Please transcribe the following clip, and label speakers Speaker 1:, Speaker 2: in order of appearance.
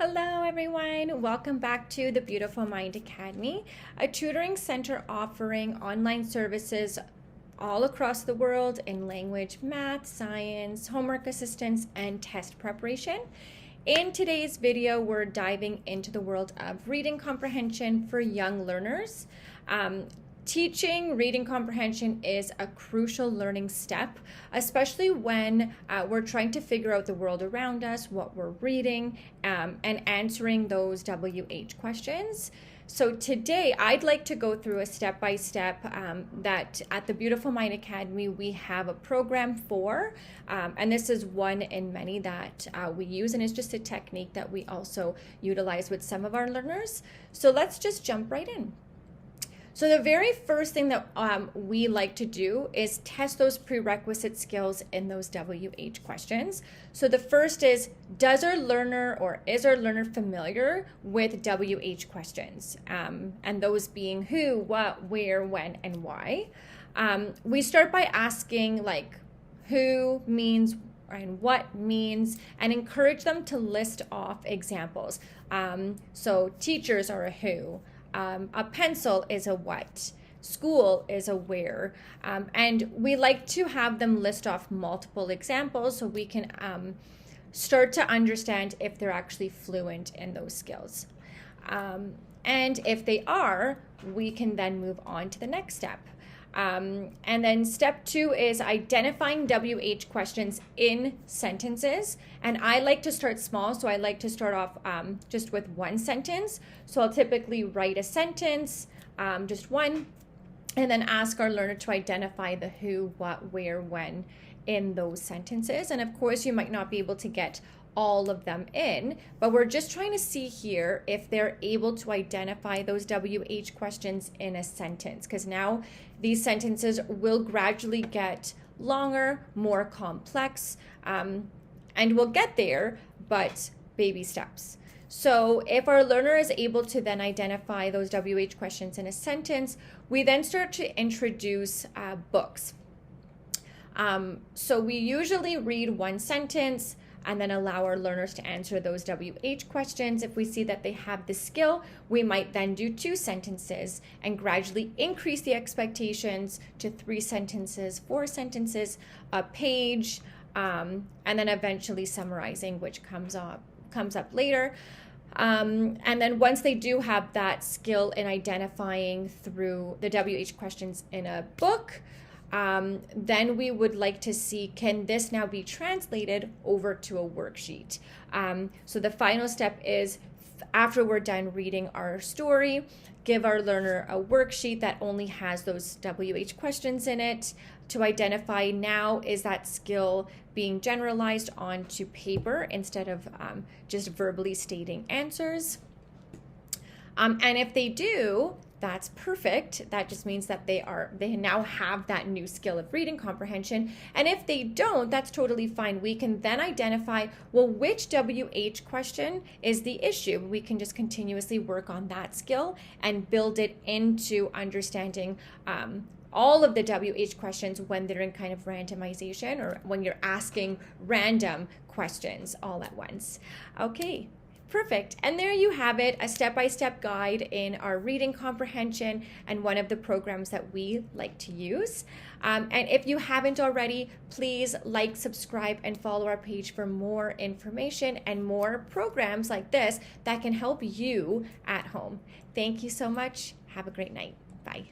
Speaker 1: Hello everyone, welcome back to the Beautiful Mind Academy, a tutoring center offering online services all across the world in language, math, science, homework assistance, and test preparation. In today's video, we're diving into the world of reading comprehension for young learners. Teaching reading comprehension is a crucial learning step, especially when we're trying to figure out the world around us, what we're reading, and answering those WH questions. So today, I'd like to go through a step-by-step that at the Beautiful Mind Academy, we have a program for, and this is one in many that we use, and it's just a technique that we also utilize with some of our learners. So let's just jump right in. So the very first thing that we like to do is test those prerequisite skills in those WH questions. So the first is, does our learner or is our learner familiar with WH questions? And those being who, what, where, when, and why. We start by asking like who means and what means, and encourage them to list off examples. So teachers are a who. A pencil is a what, school is a where, and we like to have them list off multiple examples so we can start to understand if they're actually fluent in those skills. And if they are, we can then move on to the next step. And then step 2 is identifying WH questions in sentences. And I like to start small, so I like to start off just with one sentence. So I'll typically write a sentence, just one, and then ask our learner to identify the who, what, where, when in those sentences. And of course, you might not be able to get all of them in, but we're just trying to see here if they're able to identify those WH questions in a sentence, because now these sentences will gradually get longer, more complex, and we'll get there, but baby steps. So if our learner is able to then identify those WH questions in a sentence, we then start to introduce books. So we usually read one sentence and then allow our learners to answer those WH questions. If we see that they have the skill, we might then do 2 sentences and gradually increase the expectations to 3 sentences, 4 sentences, a page, and then eventually summarizing, which comes up later. And then once they do have that skill in identifying through the WH questions in a book, then we would like to see, can this now be translated over to a worksheet? So the final step is, after we're done reading our story, give our learner a worksheet that only has those WH questions in it to identify now, is that skill being generalized onto paper instead of just verbally stating answers? And if they do, that's perfect. That just means that they now have that new skill of reading comprehension. And if they don't, that's totally fine. We can then identify, well, which WH question is the issue. We can just continuously work on that skill and build it into understanding all of the WH questions when they're in kind of randomization, or when you're asking random questions all at once. Okay. Perfect. And there you have it, a step-by-step guide in our reading comprehension and one of the programs that we like to use. And if you haven't already, please like, subscribe, and follow our page for more information and more programs like this that can help you at home. Thank you so much. Have a great night. Bye.